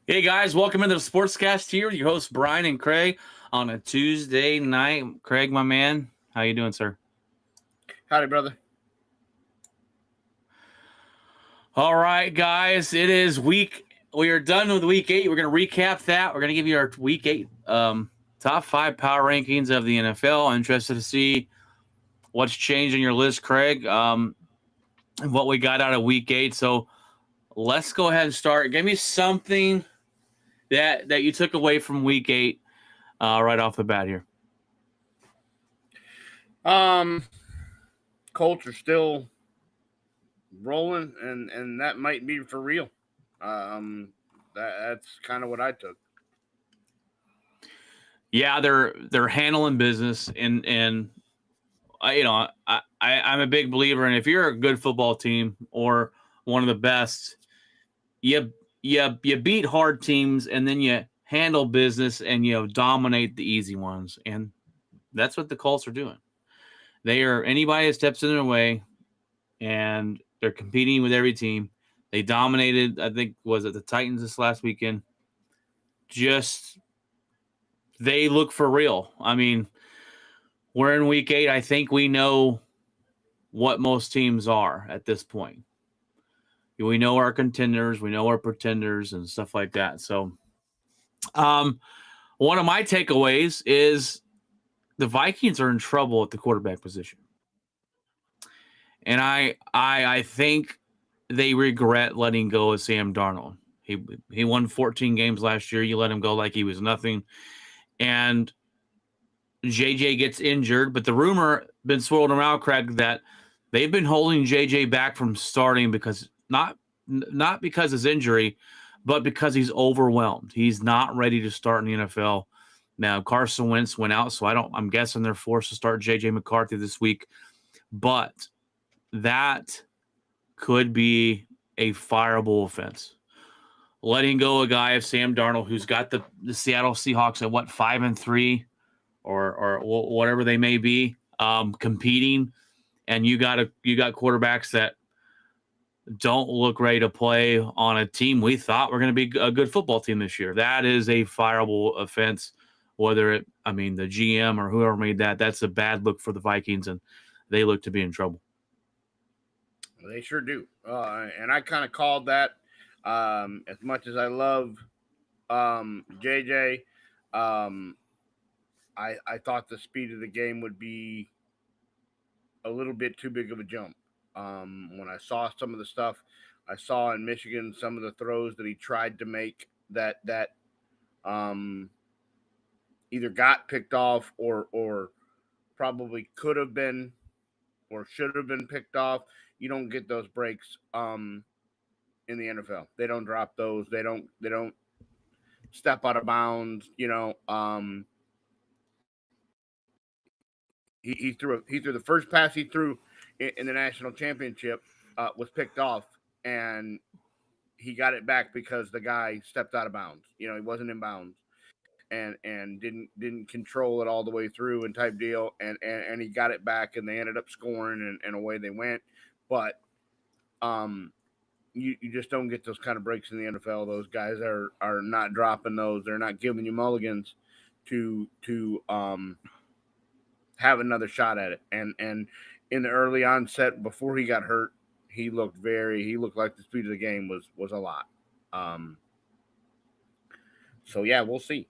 Hey guys, welcome into the Sportscast here. Your hosts Brian and Craig on a Tuesday night. Craig, my man, how you doing, sir? Howdy, brother. All right, guys, it is week. We are done with week 8. We're going to recap that. We're going to give you our week 8 top 5 power rankings of the NFL. I'm interested to see what's changed in your list, Craig. And what we got out of week 8. So let's go ahead and start. Give me something that you took away from week 8 right off the bat here. Colts are still rolling, and that might be for real. That's kind of what I took. Yeah, they're handling business, and I'm a big believer in if you're a good football team or one of the best, you beat hard teams and then you handle business and dominate the easy ones, and that's what the Colts are doing. They are anybody that steps in their way, and they're competing with every team. They dominated. I think was it the Titans this last weekend. Just they look for real. I mean, we're in week 8. I think we know what most teams are at this point. We know our contenders, we know our pretenders, and stuff like that. So, one of my takeaways is the Vikings are in trouble at the quarterback position, and I think they regret letting go of Sam Darnold. He won 14 games last year. You let him go like he was nothing, and JJ gets injured. But the rumor been swirling around, Craig, that they've been holding JJ back from starting because not because of his injury, but because he's overwhelmed. He's not ready to start in the NFL. Now Carson Wentz went out, so I'm guessing they're forced to start JJ McCarthy this week. But that could be a fireable offense. Letting go a guy of Sam Darnold, who's got the Seattle Seahawks at 5-3 or whatever they may be, competing, and you got quarterbacks that don't look ready to play on a team we thought were going to be a good football team this year. That is a fireable offense. The GM or whoever made that's a bad look for the Vikings, and they look to be in trouble. They sure do. And I kind of called that. As much as I love JJ, I thought the speed of the game would be a little bit too big of a jump. When I saw some of the stuff I saw in Michigan, some of the throws that he tried to make that either got picked off or probably could have been or should have been picked off. You don't get those breaks in the NFL. They don't drop those. They don't step out of bounds. He threw the first pass he threw in the national championship was picked off, and he got it back because the guy stepped out of bounds. He wasn't in bounds, and didn't control it all the way through and type deal, and he got it back, and they ended up scoring, and away they went. But you just don't get those kind of breaks in the NFL. Those guys are not dropping those. They're not giving you mulligans to have another shot at it. And in the early onset, before he got hurt, he looked like the speed of the game was a lot. So yeah, we'll see.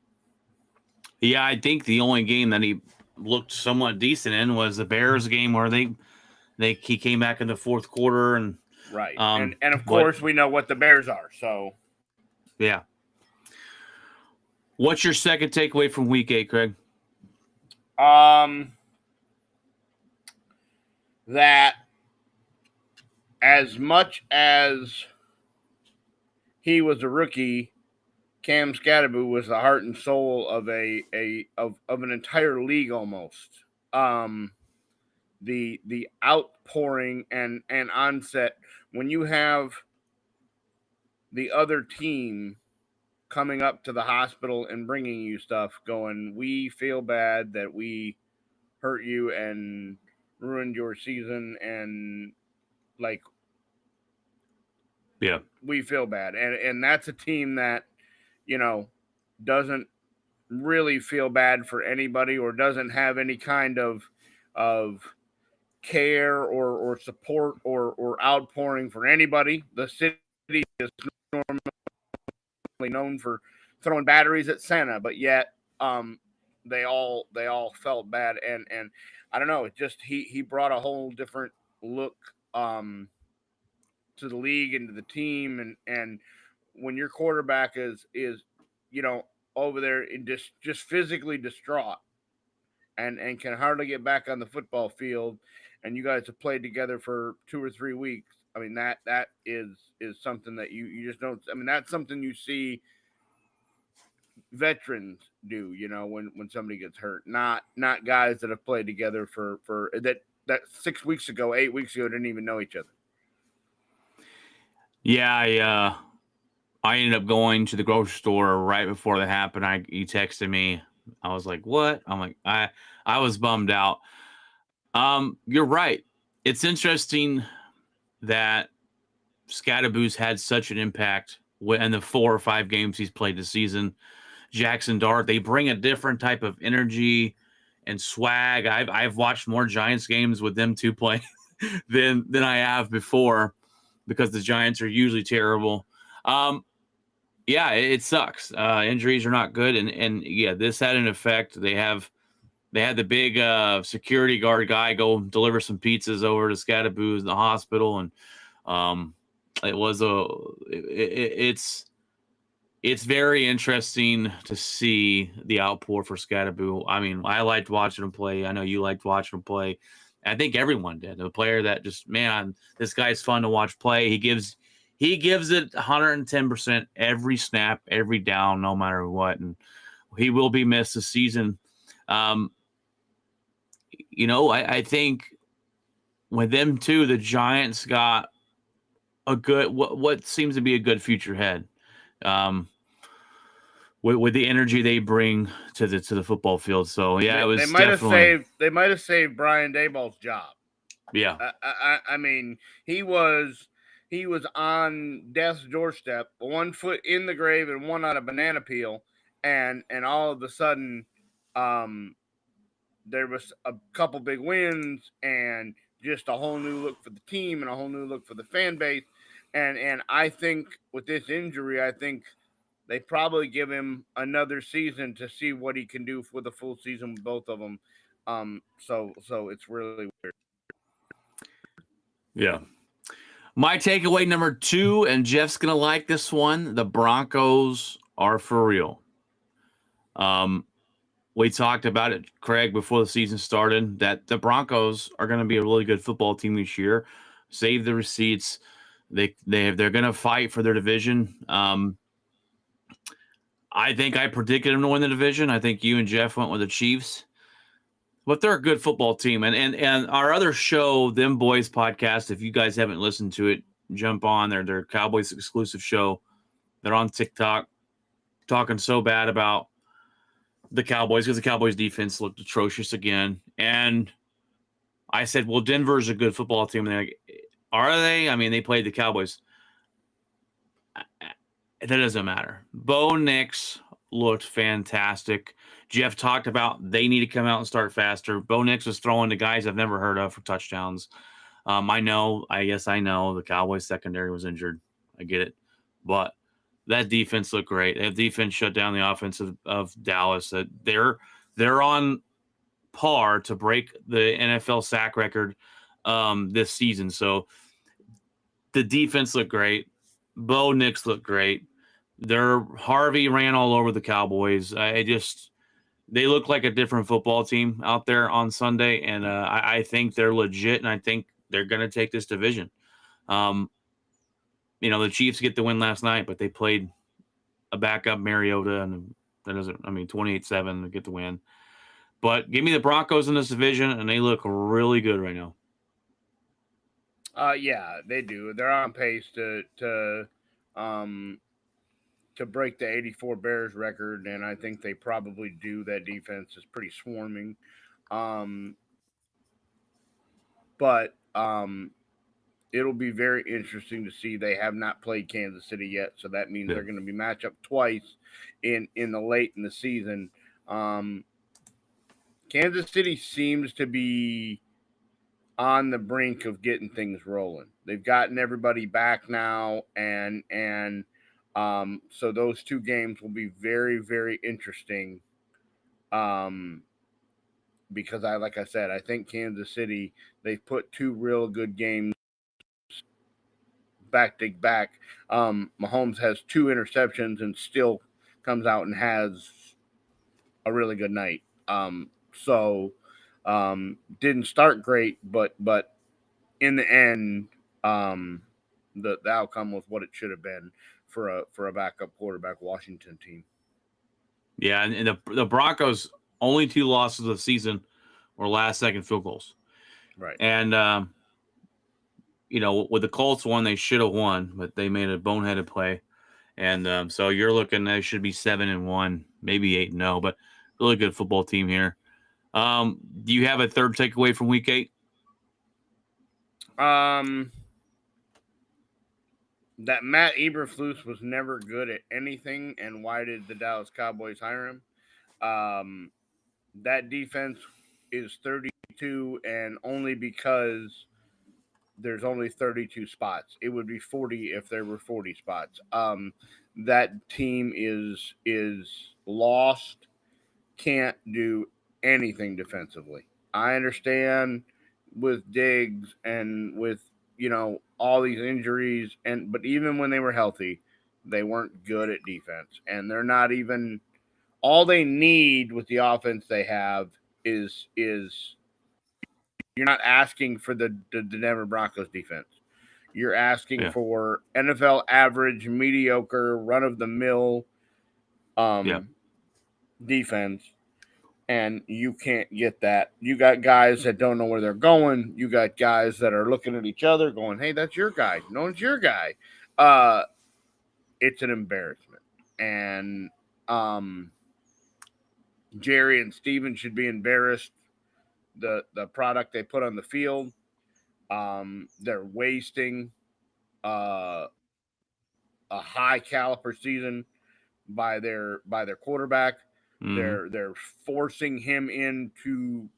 Yeah, I think the only game that he looked somewhat decent in was the Bears game where he came back in the fourth quarter and right. And of course we know what the Bears are. So yeah. What's your second takeaway from week 8, Craig? That as much as he was a rookie, Cam Scatterboo was the heart and soul of of an entire league almost. The outpouring and onset when you have the other team coming up to the hospital and bringing you stuff, going, we feel bad that we hurt you and ruined your season, and yeah, we feel bad, and that's a team that doesn't really feel bad for anybody or doesn't have any kind of care or support or outpouring for anybody. The city is normally known for throwing batteries at Santa, but yet they all felt bad, and I don't know. It just he brought a whole different look to the league and to the team, and when your quarterback is over there and just physically distraught and can hardly get back on the football field, and you guys have played together for 2 or 3 weeks. I mean that is something that you just don't. I mean that's something you see veterans do. When somebody gets hurt, not guys that have played together for that 6 weeks ago, 8 weeks ago didn't even know each other. Yeah, I ended up going to the grocery store right before that happened. You texted me. I was like, "What?" I'm like, I was bummed out. You're right. It's interesting that Scadaboo's had such an impact in the 4 or 5 games he's played this season. Jackson Dart, they bring a different type of energy and swag. I've watched more Giants games with them two playing than I have before because the Giants are usually terrible. Yeah, it sucks. Injuries are not good, and yeah, this had an effect. They had the big security guard guy go deliver some pizzas over to Scadaboo's in the hospital, and it was it's very interesting to see the outpour for Scadaboo. I mean, I liked watching him play. I know you liked watching him play. I think everyone did. A player that just, man, this guy's fun to watch play. He gives it 110% every snap, every down, no matter what. And he will be missed this season. I think with them too, the Giants got a good, what seems to be a good future head. With the energy they bring to the football field. So yeah, it was they might have saved Brian Daboll's job. Yeah. I mean, he was on death's doorstep, 1 foot in the grave and one on a banana peel, and all of a sudden, there was a couple big wins and just a whole new look for the team and a whole new look for the fan base, and I think with this injury, I think they probably give him another season to see what he can do with a full season with both of them. So it's really weird. Yeah. My takeaway number 2, and Jeff's going to like this one. The Broncos are for real. We talked about it, Craig, before the season started, that the Broncos are going to be a really good football team this year. Save the receipts. They're going to fight for their division. I think I predicted them to win the division. I think you and Jeff went with the Chiefs. But they're a good football team. And our other show, Them Boys podcast, if you guys haven't listened to it, jump on. They're Cowboys exclusive show. They're on TikTok talking so bad about the Cowboys because the Cowboys defense looked atrocious again. And I said, well, Denver's a good football team. And they're like, are they? I mean, they played the Cowboys. That doesn't matter. Bo Nix looked fantastic. Jeff talked about they need to come out and start faster. Bo Nix was throwing to guys I've never heard of for touchdowns. I know the Cowboys secondary was injured. I get it. But that defense looked great. That defense shut down the offense of Dallas. That they're on par to break the NFL sack record this season. So the defense looked great. Bo Nix looked great. Harvey ran all over the Cowboys. They look like a different football team out there on Sunday, and I think they're legit, and I think they're going to take this division. The Chiefs get the win last night, but they played a backup Mariota, and that doesn't. 28-7 to get the win. But give me the Broncos in this division, and they look really good right now. Yeah, they do. They're on pace to break the 84 Bears record, and I think they probably do. That defense is pretty swarming. But it'll be very interesting to see. They have not played Kansas City yet, so that means they're going to be matched up twice in the late in the season. Kansas City seems to be on the brink of getting things rolling. They've gotten everybody back now, and so those two games will be very, very interesting. Because like I said, I think Kansas City, they've put two real good games back to back. Mahomes has 2 interceptions and still comes out and has a really good night. Didn't start great, but in the end, the outcome was what it should have been for a backup quarterback Washington team. Yeah, and the Broncos' only 2 losses of the season were last-second field goals. Right. And with the Colts one, they should have won, but they made a boneheaded play. And so you're looking, they should be 7-1, maybe 8-0, but really good football team here. Do you have a third takeaway from Week 8? That Matt Eberflus was never good at anything, and why did the Dallas Cowboys hire him? That defense is 32, and only because there's only 32 spots. It would be 40 if there were 40 spots. That team is lost, can't do anything defensively. I understand with Diggs and with all these injuries, but even when they were healthy, they weren't good at defense, and they're not even. All they need with the offense they have is you're not asking for the Denver Broncos defense. You're asking for NFL average, mediocre, run of the mill defense. And you can't get that. You got guys that don't know where they're going. You got guys that are looking at each other going, hey, that's your guy. No, it's your guy. It's an embarrassment. And Jerry and Steven should be embarrassed. The product they put on the field, they're wasting a high caliber season by their quarterback. They're forcing him into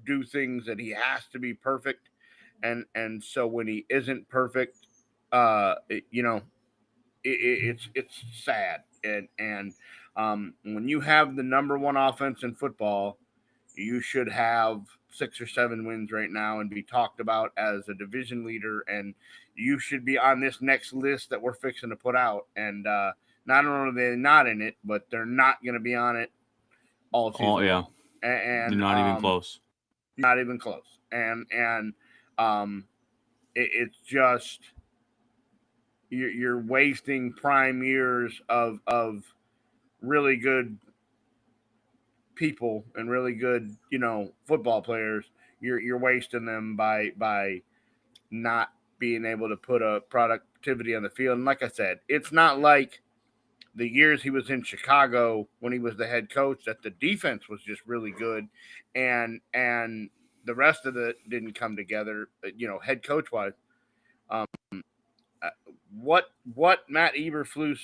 do things that he has to be perfect, and so when he isn't perfect, it's sad. And when you have the number one offense in football, you should have 6 or 7 wins right now and be talked about as a division leader, and you should be on this next list that we're fixing to put out. And not only are they not in it, but they're not going to be on it all season. Oh yeah, and they're not even close. Not even close. And it's just you're wasting prime years of really good people and really good football players. You're wasting them by not being able to put a productivity on the field. And like I said, it's not like the years he was in Chicago when he was the head coach that the defense was just really good, and the rest of it didn't come together, head coach wise. What Matt Eberflus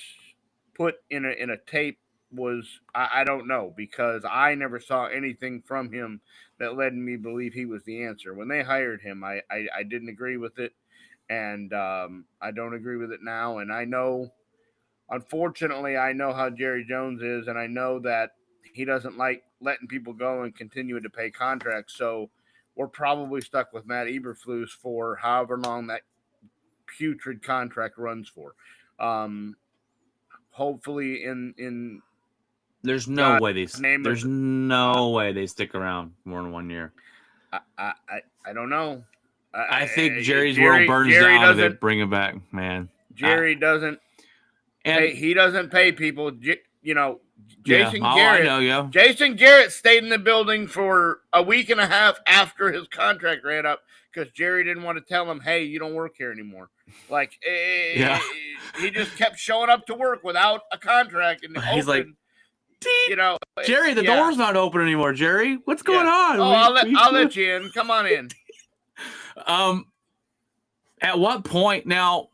put in a tape was I don't know, because I never saw anything from him that led me to believe he was the answer. When they hired him, I didn't agree with it, and I don't agree with it now. And I know, unfortunately, I know how Jerry Jones is, and I know that he doesn't like letting people go and continuing to pay contracts. So we're probably stuck with Matt Eberflus for however long that putrid contract runs for. Hopefully in there's no way they stick around more than 1 year. I don't know. I think Jerry's world burns down if they bring him back, man. Jerry doesn't. And he doesn't pay people. Jason Garrett. Jason Garrett stayed in the building for a week and a half after his contract ran up because Jerry didn't want to tell him, "Hey, you don't work here anymore." Like, he just kept showing up to work without a contract, and he's like, Jerry, the door's not open anymore. Jerry, what's going on? Oh, I'll let you in. Come on in. At what point now?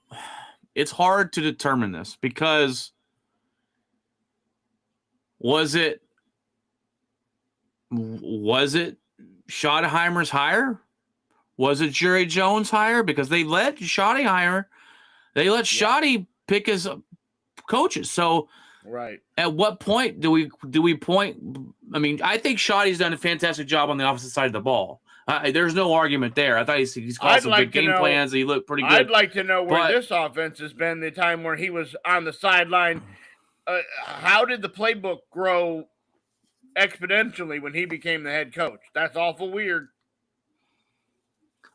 It's hard to determine this because was it Schottenheimer's hire? Was it Jerry Jones hire? Because they let Schottenheimer, they let Schotty pick his coaches. So right. At what point do we point? I mean, I think Schotty's done a fantastic job on the opposite side of the ball. There's no argument there. I thought he's called some good game plans. He looked pretty good. I'd like to know where this offense has been the time where he was on the sideline. How did the playbook grow exponentially when he became the head coach? That's awful weird.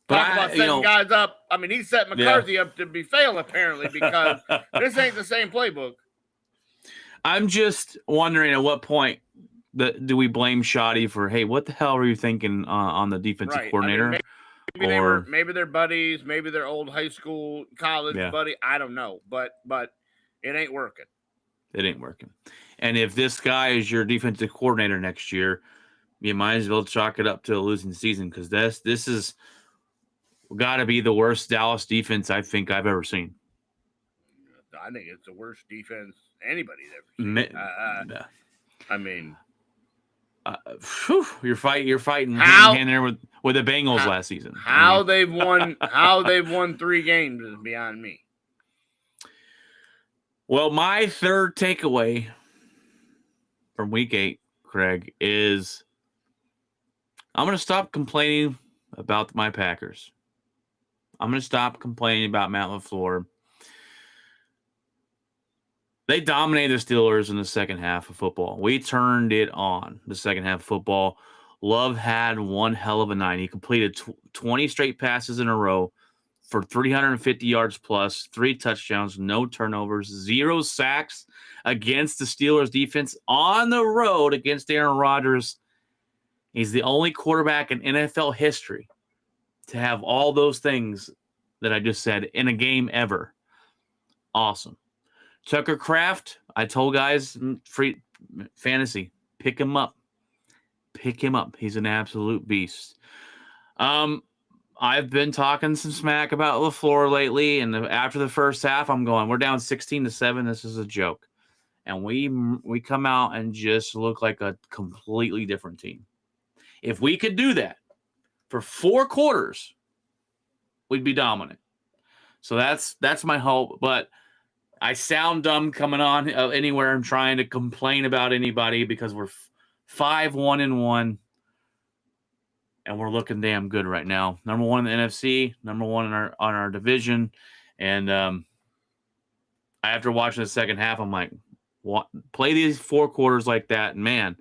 Talk about setting guys up. I mean, he's setting McCarthy up to fail apparently because this ain't the same playbook. I'm just wondering at what point do we blame Schotty for, hey, what the hell were you thinking on the defensive coordinator? I mean, maybe they're buddies, maybe they're old high school, college buddy. I don't know, but it ain't working. It ain't working. And if this guy is your defensive coordinator next year, you might as well chalk it up to a losing season because this is got to be the worst Dallas defense I think I've ever seen. I think it's the worst defense anybody's ever seen. I mean, you're fighting hand in there with the Bengals last season. How they've won 3 games is beyond me. Well, my third takeaway from week 8, Craig, is I'm going to stop complaining about my Packers. I'm going to stop complaining about Matt LaFleur. They dominated the Steelers in the second half of football. We turned it on the second half of football. Love had one hell of a night. He completed 20 straight passes in a row for 350 yards plus, 3 touchdowns, no turnovers, 0 sacks against the Steelers defense on the road against Aaron Rodgers. He's the only quarterback in NFL history to have all those things that I just said in a game ever. Awesome. Tucker Kraft, I told guys, free fantasy, pick him up. Pick him up. He's an absolute beast. I've been talking some smack about LaFleur lately, and after the first half, I'm going, we're down 16-7. This is a joke. And we come out and just look like a completely different team. If we could do that for 4 quarters, we'd be dominant. So that's my hope. But I sound dumb coming on anywhere and trying to complain about anybody because we're 5-1-1, and we're looking damn good right now. Number 1 in the NFC, number 1 in our division, and after watching the second half, I'm like, what? Play these 4 quarters like that, and man,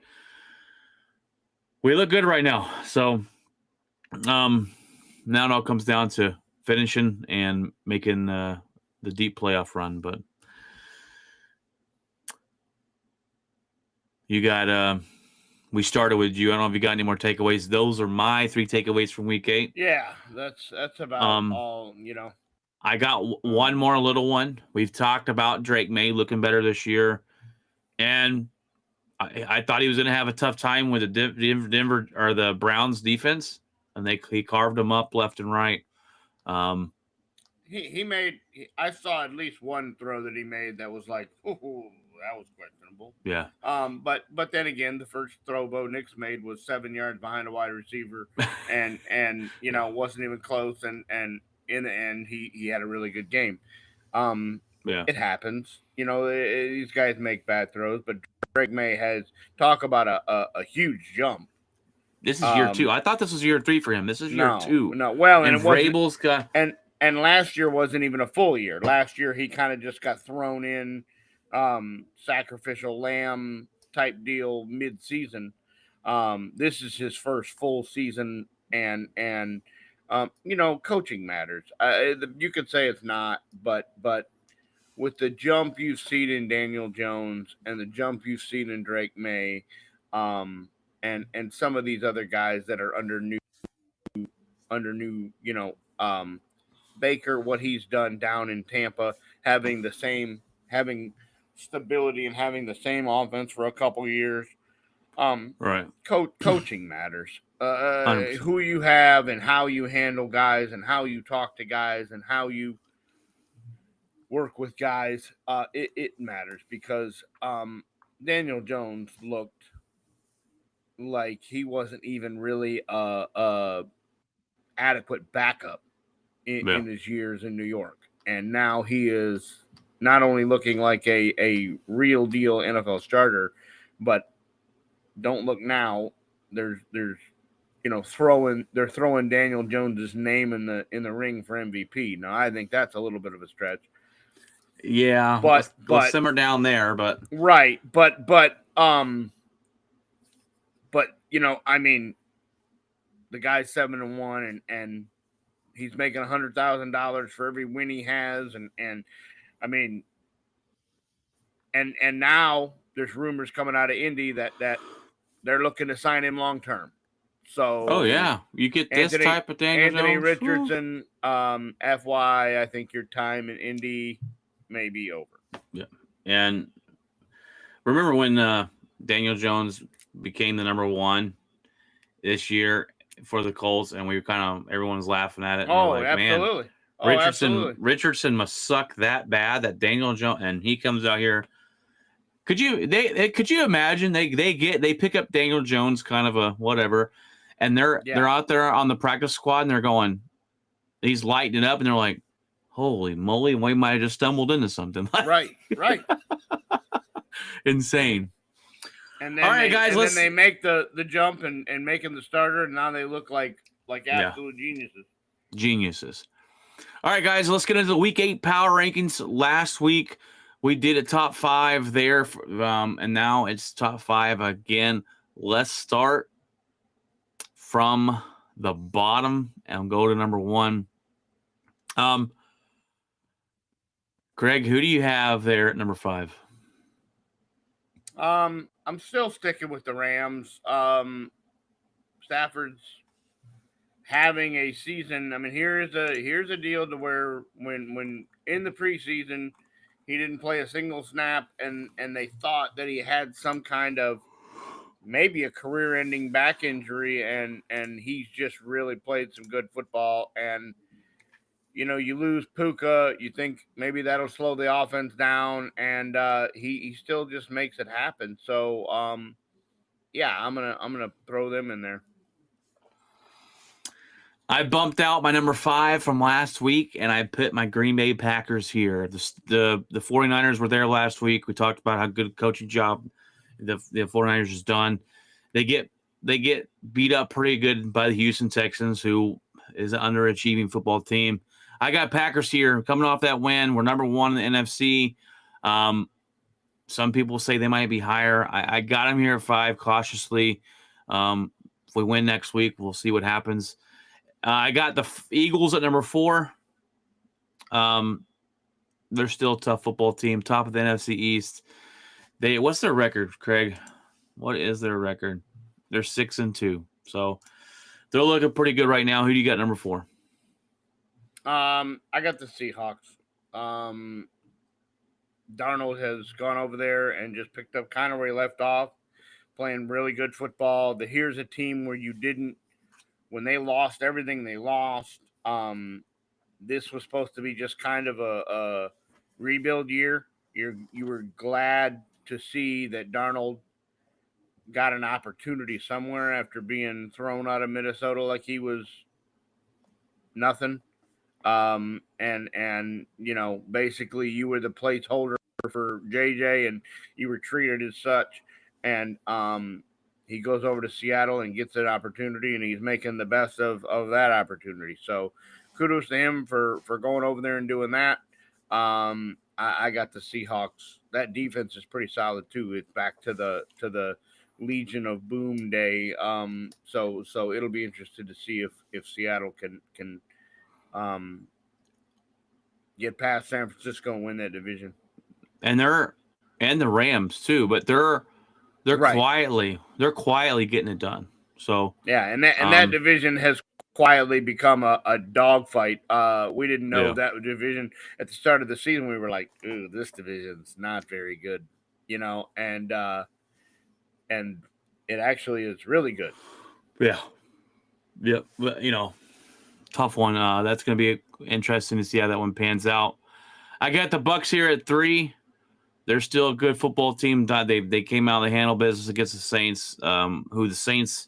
we look good right now. So now it all comes down to finishing and making the deep playoff run, but you got we started with you. I don't know if you got any more takeaways. Those are my 3 takeaways from week 8. Yeah, that's about all, I got one more little one. We've talked about Drake May looking better this year, and I thought he was going to have a tough time with the Denver or the Browns defense, and he carved them up left and right. He made. I saw at least one throw that he made that was like, oh, that was questionable. Yeah. But then again, the first throw Bo Nix made was 7 yards behind a wide receiver, and wasn't even close. And in the end, he had a really good game. Yeah. It happens. These guys make bad throws, but Drake May has talk about a huge jump. This is year 2. I thought this was year 3 for him. This is year 2. No, well, and Vrabel's got and last year wasn't even a full year. Last year he kind of just got thrown in, sacrificial lamb type deal mid-season. This is his first full season, and coaching matters. You could say it's not, but with the jump you've seen in Daniel Jones and the jump you've seen in Drake May, and some of these other guys that are under new, Baker, what he's done down in Tampa, having stability and having the same offense for a couple years. Right. Coaching matters. 100%. Who you have and how you handle guys and how you talk to guys and how you work with guys, it matters because Daniel Jones looked like he wasn't even really a adequate backup in his years in New York, and now he is not only looking like a real deal NFL starter, but don't look now. There's they're throwing Daniel Jones's name in the ring for MVP. Now I think that's a little bit of a stretch. Yeah, but let's simmer down there, but right, but I mean, the guy's 7-1, and he's making $100,000 for every win he has, and I mean, and now there's rumors coming out of Indy that they're looking to sign him long term. So, oh yeah, you get this type of Daniel Jones. Richardson, FY, I think your time in Indy may be over. Yeah, and remember when Daniel Jones became the number 1 this year for the Colts, and everyone was laughing at it. And oh, like, absolutely. Man, Richardson must suck that bad that Daniel Jones, and he comes out here. Could you imagine they pick up Daniel Jones, kind of a whatever, and they're out there on the practice squad and they're going, he's lighting it up, and they're like, holy moly, we might have just stumbled into something. Right. Insane. And then all right, guys, then they make the jump and make him the starter, and now they look like absolute geniuses. All right, guys, let's get into the Week 8 power rankings. Last week we did a top 5 there, and now it's top 5 again. Let's start from the bottom and go to number 1. Greg, who do you have there at number 5? I'm still sticking with the Rams. Stafford's having a season. I mean, here's a deal to where when in the preseason he didn't play a single snap, and they thought that he had some kind of maybe a career-ending back injury, and he's just really played some good football. And you lose Puka, you think maybe that'll slow the offense down, and he still just makes it happen. So yeah, I'm gonna throw them in there. I bumped out my number 5 from last week, and I put my Green Bay Packers here. The 49ers were there last week. We talked about how good a coaching job the 49ers has done. They get beat up pretty good by the Houston Texans, who is an underachieving football team. I got Packers here coming off that win. We're number 1 in the NFC. Some people say they might be higher. I got them here at 5 cautiously. If we win next week, we'll see what happens. I got the Eagles at number 4. They're still a tough football team, top of the NFC East. What's their record, Craig? What is their record? They're 6-2. So they're looking pretty good right now. Who do you got number 4? I got the Seahawks. Darnold has gone over there and just picked up kind of where he left off, playing really good football. Here's a team where when they lost everything they lost, this was supposed to be just kind of a rebuild year. You were glad to see that Darnold got an opportunity somewhere after being thrown out of Minnesota like he was nothing. And basically you were the placeholder for JJ, and you were treated as such. And he goes over to Seattle and gets an opportunity, and he's making the best of that opportunity. So kudos to him for going over there and doing that. I got the Seahawks. That defense is pretty solid too. It's back to the Legion of Boom day. So it'll be interesting to see if Seattle can get past San Francisco and win that division. And the Rams too, but they're right. They're quietly getting it done. So yeah, and that division has quietly become a dogfight. We didn't know that division at the start of the season. We were like, "Ooh, this division's not very good," and It actually is really good. Yeah. Yep. But, tough one. That's going to be interesting to see how that one pans out. I got the Bucks here at 3. They're still a good football team. They came out of the handle business against the Saints, who the Saints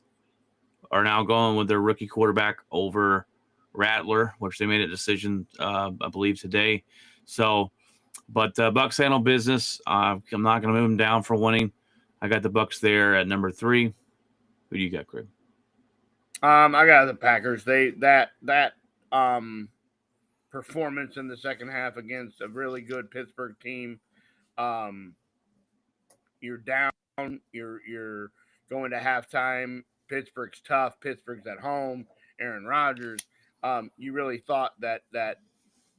are now going with their rookie quarterback over Rattler, which they made a decision, I believe, today. So, but Bucks handle business. I'm not going to move them down for winning. I got the Bucks there at number 3. Who do you got, Craig? I got the Packers. That performance in the second half against a really good Pittsburgh team. You're down. You're going to halftime. Pittsburgh's tough. Pittsburgh's at home. Aaron Rodgers. You really thought that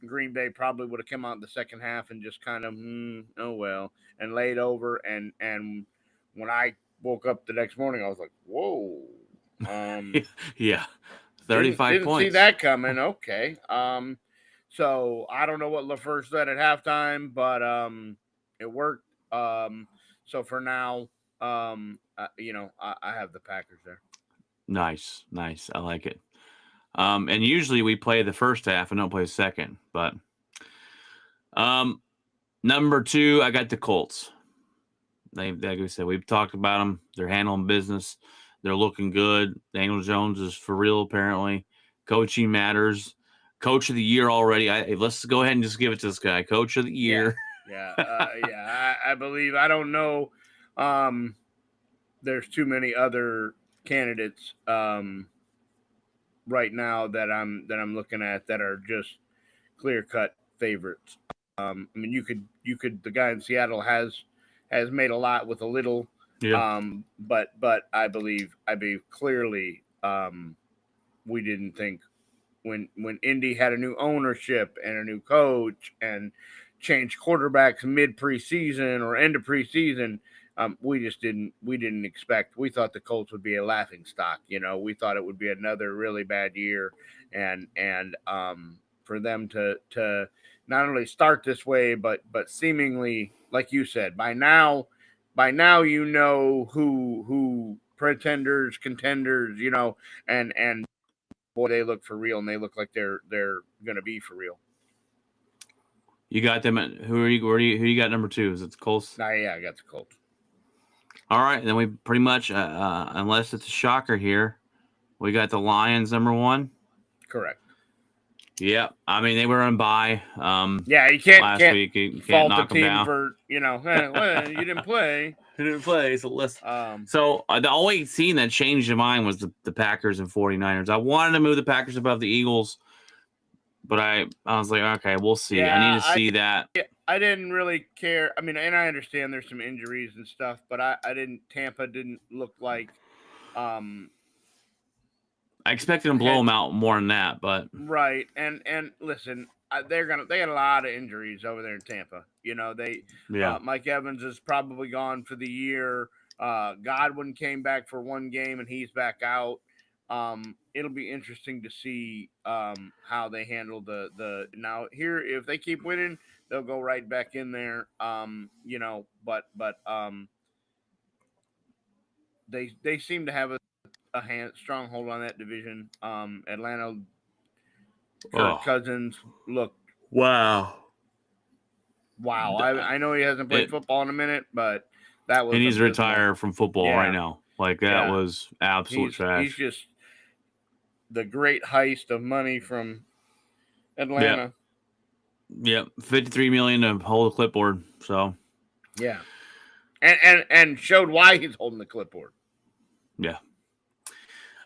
Green Bay probably would have come out in the second half and just kind of oh well, and laid over. And when I woke up the next morning, I was like, whoa. Yeah, 35 didn't points. See that coming. Okay. So I don't know what LaFleur said at halftime, but it worked. So for now, I have the Packers there. Nice. I like it. And usually we play the first half and don't play the second. But number 2, I got the Colts. Like I said, we've talked about them. They're handling business. They're looking good. Daniel Jones is for real, apparently. Coaching matters. Coach of the year already. Let's go ahead and just give it to this guy. Coach of the year. Yeah. I believe. I don't know. There's too many other candidates right now that I'm looking at that are just clear-cut favorites. I mean, you could. The guy in Seattle has made a lot with a little. Yeah. But I believe clearly we didn't think when Indy had a new ownership and a new coach and changed quarterbacks mid preseason or end of preseason, we didn't expect. We thought the Colts would be a laughing stock. We thought it would be another really bad year, and for them to not only start this way, but seemingly, like you said, by now who pretenders, contenders, and boy, they look for real, and they look like they're going to be for real. You got them at who you got number 2? Is it the Colts? Yeah, I got the Colts. All right, then we pretty much, unless it's a shocker here, we got the Lions number 1. Correct. Yeah, I mean they were on bye. Yeah, you can't last can't week. You fault can't knock the them team down. for well, you didn't play. You didn't play, so listen. So the only team that changed your mind was the Packers and 49ers. I wanted to move the Packers above the Eagles, but I was like, okay, we'll see. Yeah, I need to see that. I didn't really care. I mean, and I understand there's some injuries and stuff, but Tampa didn't look like. I expected them to blow them out more than that, but right. And listen, they got a lot of injuries over there in Tampa. Mike Evans is probably gone for the year. Godwin came back for one game and he's back out. It'll be interesting to see how they handle the now here. If they keep winning, they'll go right back in there. But they seem to have a stronghold on that division. Atlanta, Kirk Cousins looked wow. I know he hasn't played football in a minute, but that was. And he's retired from football right now. Like that was absolute trash. He's just the great heist of money from Atlanta. Yep. $53 million to hold a clipboard. So yeah, and showed why he's holding the clipboard. Yeah.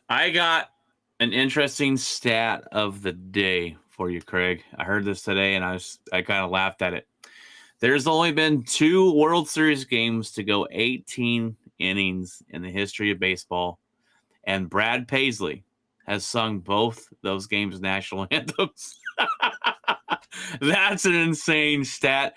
I got an interesting stat of the day for you, Craig. I heard this today and I kind of laughed at it. There's only been 2 World Series games to go 18 innings in the history of baseball, and Brad Paisley has sung both those games' national anthems. That's an insane stat.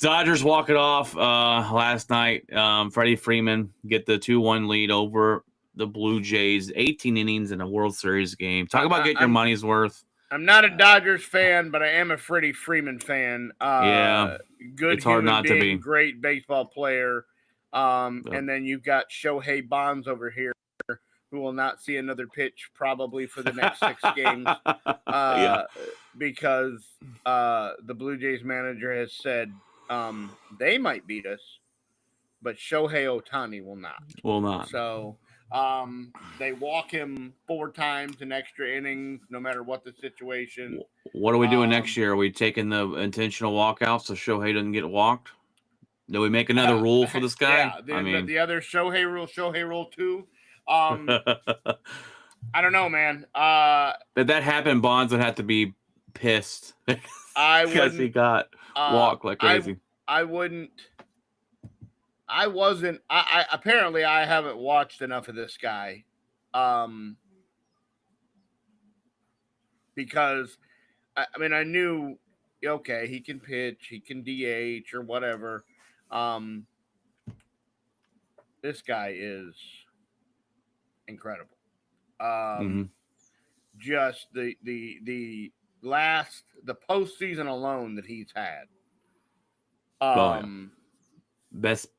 Dodgers walk it off last night. Freddie Freeman get the 2-1 lead over the Blue Jays. 18 innings in a World Series game. Talk about getting your money's worth. I'm not a Dodgers fan, but I am a Freddie Freeman fan. Yeah, good. It's hard not being, to be. Great baseball player. And then you've got Shohei Bonds over here, who will not see another pitch probably for the next 6 games because the Blue Jays manager has said they might beat us, but Shohei Ohtani will not. Will not. So they walk him 4 times in extra innings, no matter what the situation. What are we doing next year? Are we taking the intentional walkouts so Shohei doesn't get walked? Do we make another rule for this guy? Yeah, the other Shohei rule 2. I don't know, man. If that happened, Bonds would have to be pissed because he got walked like crazy. I apparently I haven't watched enough of this guy, because I mean I knew, okay, he can pitch, he can DH or whatever. This guy is incredible. Just the postseason alone that he's had. Best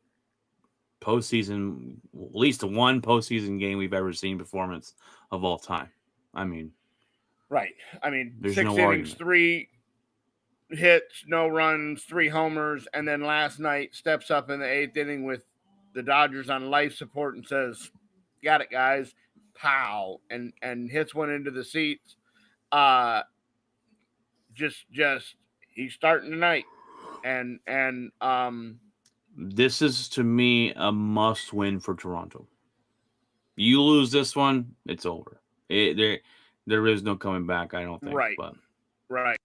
postseason, at least one postseason game we've ever seen performance of all time. I mean, right. I mean, there's 6 no innings, argument. 3 hits, no runs, 3 homers, and then last night steps up in the 8th inning with the Dodgers on life support and says, "Got it, guys." Pow, and hits one into the seats. Just he's starting tonight, and this is to me a must win for Toronto. You lose this one, it's over. There is no coming back, I don't think. Right. But. Right.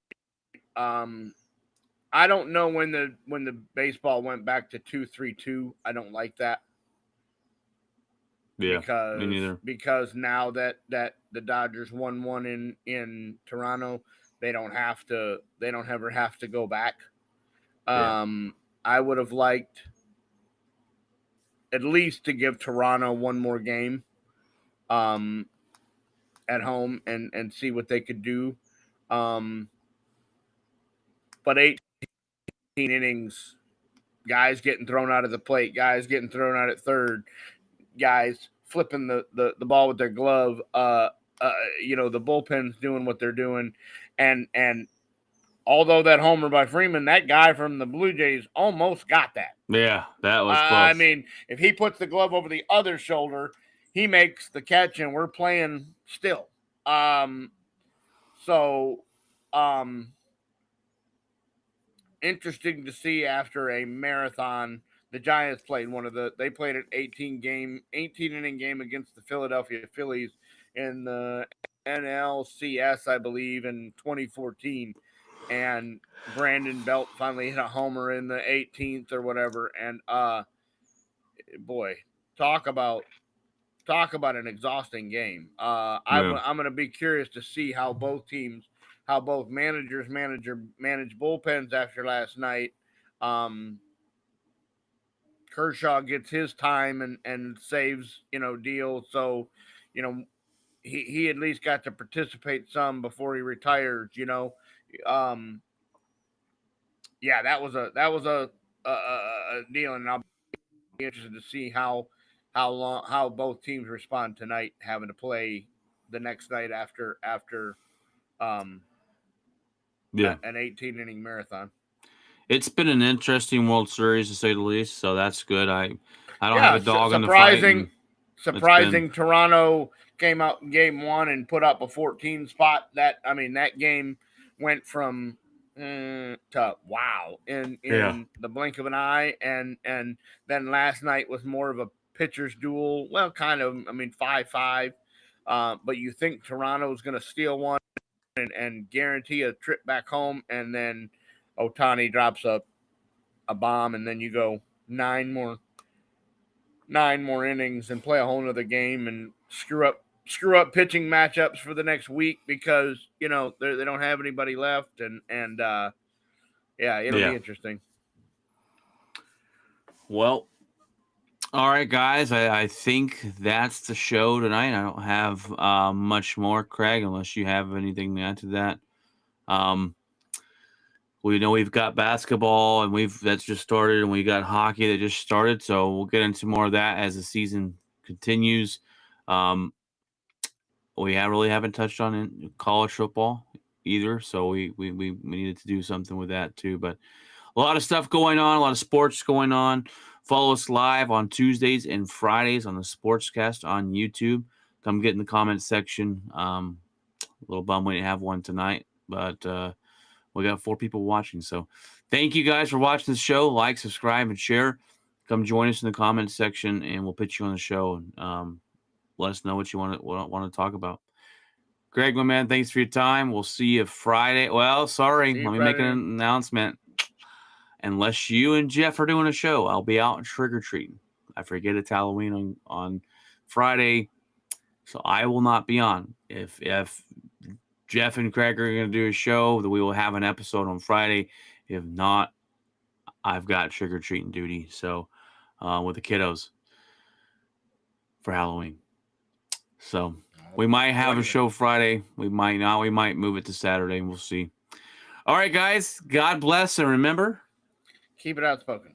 I don't know when the baseball went back to 2-3-2. I don't like that. Yeah, me neither. Because now that the Dodgers won one in Toronto, they don't ever have to go back. I would have liked at least to give Toronto one more game at home and see what they could do. But 18 innings, guys getting thrown out of the plate, guys getting thrown out at third, guys flipping the ball with their glove, the bullpen's doing what they're doing. And although that homer by Freeman, that guy from the Blue Jays almost got that. Yeah, that was close. I mean, if he puts the glove over the other shoulder, he makes the catch and we're playing still. Interesting to see after a marathon. The Giants played they played an 18-inning game against the Philadelphia Phillies in the NLCS, I believe, in 2014. And Brandon Belt finally hit a homer in the 18th or whatever. And boy, talk about an exhausting game. I'm going to be curious to see how both managers manage bullpens after last night. Kershaw gets his time and saves, deals. So, he at least got to participate some before he retires, that was a deal, and I'll be interested to see how both teams respond tonight, having to play the next night after an 18-inning marathon. It's been an interesting World Series, to say the least, so that's good. I don't have a dog in the fight. Surprising. Toronto came out in game 1 and put up a 14 spot. That game went from to wow in the blink of an eye, and then last night was more of a pitcher's duel. Well, kind of. 5-5. But you think Toronto's going to steal one and guarantee a trip back home, and then Ohtani drops a bomb, and then you go 9 more innings and play a whole nother game and screw up pitching matchups for the next week because they don't have anybody left, and it'll be interesting. Well, all right, guys, I think that's the show tonight. I don't have much more, Craig, unless you have anything to add to that. We know we've got basketball and that's just started, and we got hockey that just started. So we'll get into more of that as the season continues. We really haven't touched on college football either, so we needed to do something with that too. But a lot of stuff going on, a lot of sports going on. Follow us live on Tuesdays and Fridays on the Sportscast on YouTube. Come get in the comment section. A little bummed we didn't have one tonight, but we got 4 people watching. So thank you guys for watching the show. Like, subscribe, and share. Come join us in the comment section, and we'll put you on the show. And let us know what you want to talk about. Greg, my man, thanks for your time. We'll see you Friday. Well, sorry, let me make an announcement. Unless you and Jeff are doing a show, I'll be out trick-or-treating. I forget it's Halloween on Friday, so I will not be on. If Jeff and Craig are going to do a show, then we will have an episode on Friday. If not, I've got trick-or-treating duty, so with the kiddos for Halloween. So we might have a show Friday. We might not. We might move it to Saturday. We'll see. All right, guys. God bless, and remember, keep it outspoken.